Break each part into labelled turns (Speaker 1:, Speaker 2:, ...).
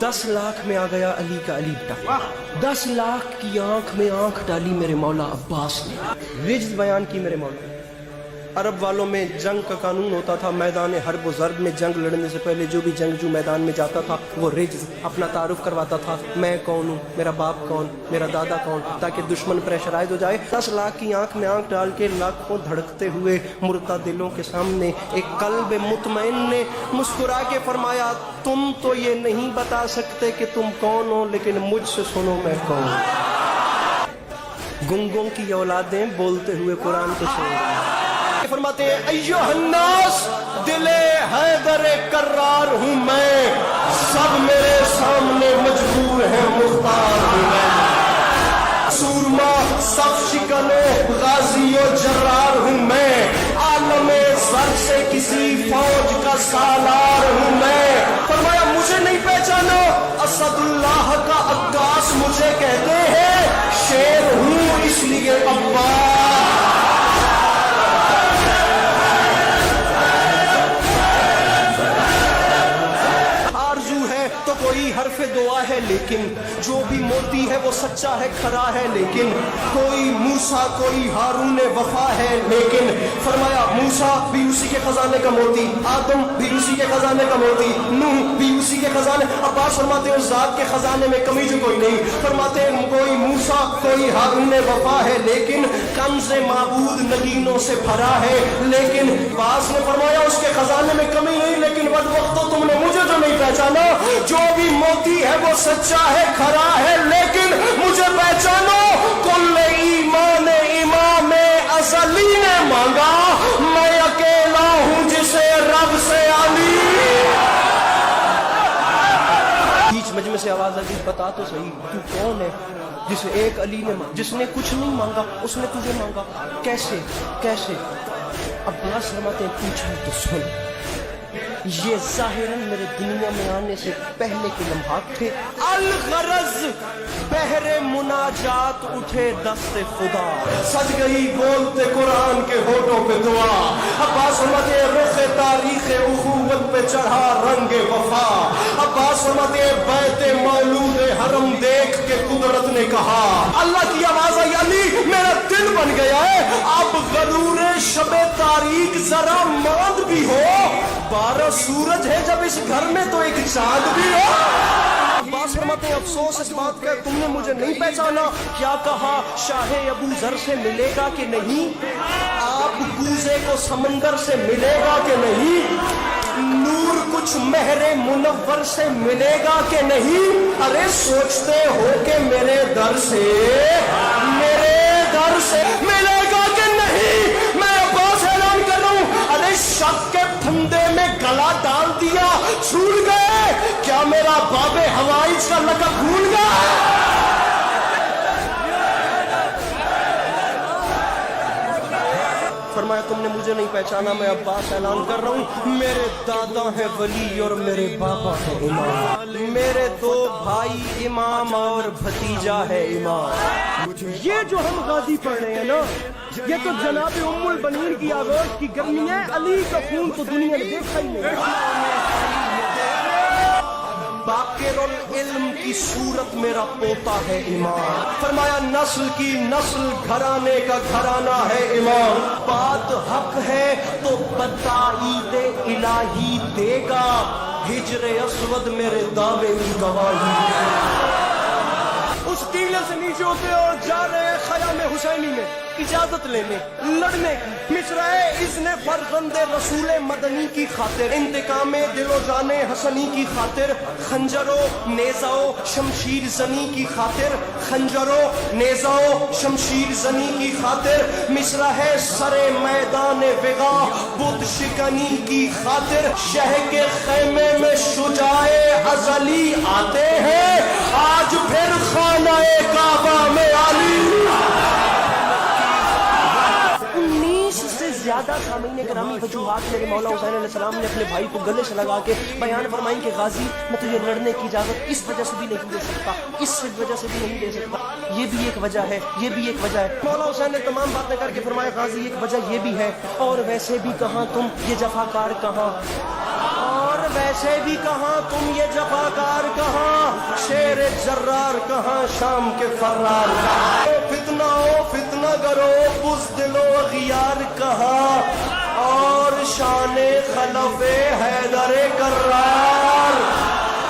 Speaker 1: 10 लाख में आ गया अली का अली बेटा, 10 लाख की आंख में आंख डाली मेरे मौला अब्बास ने। रिज्ज बयान की मेरे मौला। अरब वालों में जंग का कानून होता था, मैदान हर्ब व ज़र्ब में जंग लड़ने से पहले जो भी जंगजू मैदान में जाता था वो रिज्ज अपना तारुफ करवाता था, मैं कौन हूँ, मेरा बाप कौन, मेरा दादा कौन, ताकि दुश्मन प्रेशराइज हो जाए। 10 लाख की आंख में आंख डाल के लाखों धड़कते हुए मुर्दा दिलों के सामने एक कल्ब मुतमईन ने मुस्कुरा के फरमाया, तुम तो ये नहीं बता सकते कि तुम कौन हो, लेकिन मुझसे सुनो मैं कौन। गुंगों की औलादें बोलते हुए कुरान को सुनो। फरमाते हैं अय्युहन्नास, दिले हैदर कर्रार हूँ मैं, सब मेरे सामने मजबूर है, मुख्तार हूँ मैं। सूरमा सब शिकनो गाजियो जर्रार हूँ मैं, आलमे सर से किसी फौज का सालार हूँ मैं। फरमाया मुझे नहीं पहचानो, असदुल्लाह का अक्कास मुझे कहते हैं, शेर हूँ इसलिए अब्बास। कोई हरफ दुआ है लेकिन जो भी मोती है वो सच्चा है, खरा है, लेकिन कोई मूसा कोई हारून वफा है, लेकिन फरमाया मूसा भी उसी के खजाने का मोती, आदम भी उसी के खजाने का मोती, नूह भी उसी के खजाने। अब्बास फरमाते हैं उस जात के खजाने में कमी जो कोई नहीं। फरमाते हैं कोई मूसा कोई हारून वफा है, लेकिन कंज़े माबूद नगीनों से भरा है, लेकिन अब्बास ने फरमाया उसके खजाने में कमी नहीं, लेकिन वक्त तो तुमने मुझे जो नहीं पहचाना, जो भी मोती है वो सच्चा है, खरा है, लेकिन मुझे पहचानो, कुल ईमान इमाम असली ने मांगा, मैं अकेला हूं जिसे रब से आली। बीच मजमे से आवाज आई, बता तो सही तू कौन है जिसे एक अली ने जिसने कुछ नहीं मांगा उसने तुझे मांगा, कैसे कैसे? अब्बास फरमाते हैं पूछा तो सुन, ये जाहिरन मेरे दुनिया में आने से पहले के लम्हात थे, अल-गरज बहरे मुनाजात उठे दस्ते खुदा, सज गई बोलते कुरान के होठों पे दुआ। अब्बास फरमाते रुखे तारीखे उखुवत पे चढ़ा रंगे वफा। अब्बास फरमाते बैते मौलूद हरम देख के कुदरत ने कहा, अल्लाह की आवाज आई, अली मेरा दिल बन गया है, अब गरूरे शबे तारीख जरा मांद भी हो, 12 सूरज है जब इस घर में तो एक चांद भी हो। अब्बास फरमाते हैं अफसोस इस बात का तुमने मुझे नहीं पहचाना, क्या कहा शाहे अबू जर से मिलेगा कि नहीं, आप गूजे को समंदर से मिलेगा कि नहीं, नूर कुछ महरे मुनव्वर से मिलेगा कि नहीं, अरे सोचते हो कि मेरे दर से मिलेगा कि नहीं। मैं अब्बास ऐलान कर रहा हूं, अरे शक के फंदे में गला डाल दिया, छूट गए क्या मेरा बाबे हवाइज का लक़ब भूल गया? फरमाया तुमने मुझे नहीं पहचाना, मैं अब्बास ऐलान कर रहा हूँ, मेरे दादा है वली और मेरे बाबा है इमाम, मेरे 2 भाई इमाम और भतीजा है इमाम। ये जो हम गाजी पढ़ रहे हैं ना, ये तो जनाब उम्मुल बनीन की आगोश की गर्मी है, अली का खून तो दुनिया ने देखा ही नहीं। बाकिरुल इल्म की सूरत मेरा पोता है इमाम। फरमाया नस्ल की नस्ल घराने का घराना है इमाम। बात हक है तो बताईदे इलाही देगा, हिजरे अस्वद मेरे दावे की गवाही। उस टीले से नीचे होते और जा रहे हैं खयाम हुसैनी में इजाजत लेने, लड़ने। मिसराए इसने फरजंदे रसूल मदनी की खातिर, इंतकामे दिलो जाने हसनी की खातिर, खंजरो नेजाओ शमशीर जनी की खातिर, खंजरो नेजाओ शमशीर जनी की खातिर, मिसरा है सरे मैदान विगा बुत शिकनी की खातिर, शह के खैमे में शुजाए अजली आते हैं, आज फिर खानाए काबा में आली। 19 से ज्यादा सामीने करामी वजूहात मेरे मौला हुसैन अलैहिस्सलाम ने अपने भाई को गले से लगा के बयान फरमाई कि गाजी मैं तुझे लड़ने की इजाजत इस वजह से भी नहीं दे सकता, इस वजह से भी नहीं दे सकता, ये भी एक वजह है, ये भी एक वजह है। मौला हुसैन ने तमाम बातें करके फरमाया गाजी एक वजह ये भी है, और वैसे भी कहाँ तुम ये जफाकार कहाँ, और वैसे भी कहाँ तुम ये जफाकार कहाँ, जर्रार कहाँ शाम के फर्रार ओ फितना करो बुज़दिलो अगियार कहाँ और शाने खलफे हैदरे कर्रार।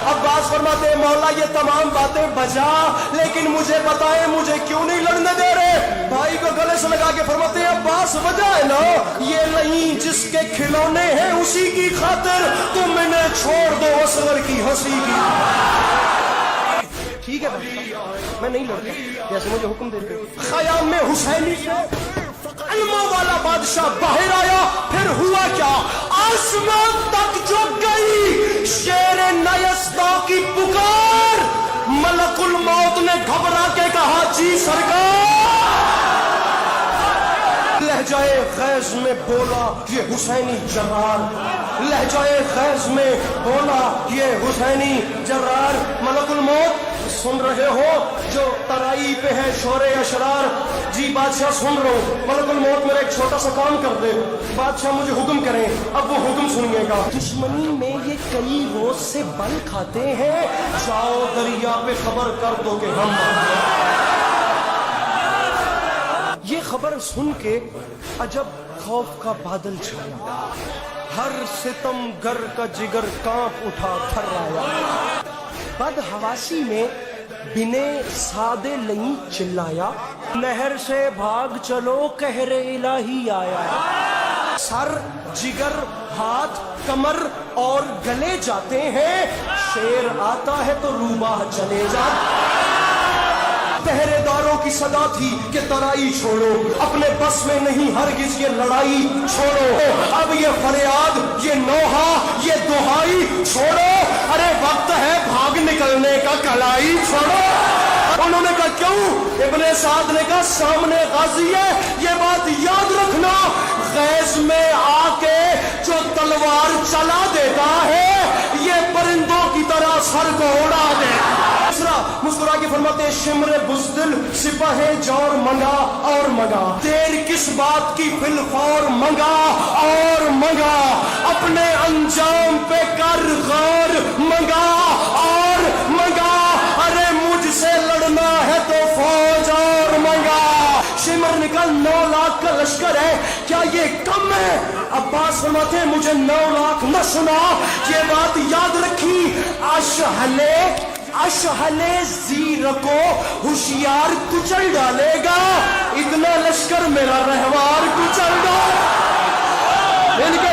Speaker 1: अब्बास फरमाते मौला ये तमाम बातें बजा, लेकिन मुझे बताए मुझे क्यों नहीं लड़ने दे रहे। भाई को गले से लगा के फरमाते अब्बास वजह है ना, ये नहीं जिसके खिलौने हैं उसी की खातिर तुम इन्हें छोड़ दो असगर की हंसी की। ठीक है मैं नहीं लड़ता जैसे मुझे हुक्म देते। खयाम में हुसैनी से इल्मों वाला बादशाह बाहर आया, फिर हुआ क्या, आसमान तक जो गई शेर नयस्ता की पुकार, मलकुल मौत ने घबरा के कहा जी सरकार। लहजाए ग़ैज़ में बोला ये हुसैनी जर्रार, लहजाए ग़ैज़ में बोला ये हुसैनी जर्रार। मलकुल मौत सुन रहे हो जो तराई पे है शोरे अशरार। जी बादशाह सुन रहा हूँ, मलकुल मौत मेरा एक छोटा सा काम कर दे। बादशाह मुझे हुक्म करें, अब वो हुक्म सुनिएगा। दुश्मनी में ये कई रोज से बल खाते हैं, जाओ दरिया पे खबर कर दो कि हम। ये खबर सुन के अजब खौफ का बादल छाया, हर सितमगर का जिगर कांप उठा थर्राया। बदहवासी में बिने सादे लई चिल्लाया, नहर से भाग चलो कहरे इलाही आया। सर जिगर हाथ कमर और गले जाते हैं, शेर आता है तो रूबाह चले जाते। पहरेदारों की सदा थी कि तराई छोड़ो, अपने बस में नहीं हरगिज ये लड़ाई छोड़ो। अब ये फरियाद ये नोहा ये दुहाई छोड़ो, अरे वक्त है भाग निकलने का कलाई छोड़ो। उन्होंने कहा क्यों? इब्ने साद ने कहा सामने गाजी है, ये बात याद रखना, ग़ैज़ में आके जो तलवार चला देता है ये परिंदों की तरह सर को उड़ा दे। मुस्कुरा के फरमाते शिमरे बुज़दिल सिपाहे जौर मंगा और मंगा, देर किस बात की फिलफौर मंगा और मंगा, अपने अंजाम पे कर गौर मंगा और मंगा, अरे मुझसे लड़ना है तो फौज और मंगा। शिमर निकल 9 लाख का लश्कर है, क्या ये कम है? अब्बास फरमाते मुझे 9 लाख न सुना, ये बात याद रखी, अशहले ज़ीर को होशियार कुचल डालेगा, इतना लश्कर मेरा रहवार कुचल डालेगा। इनके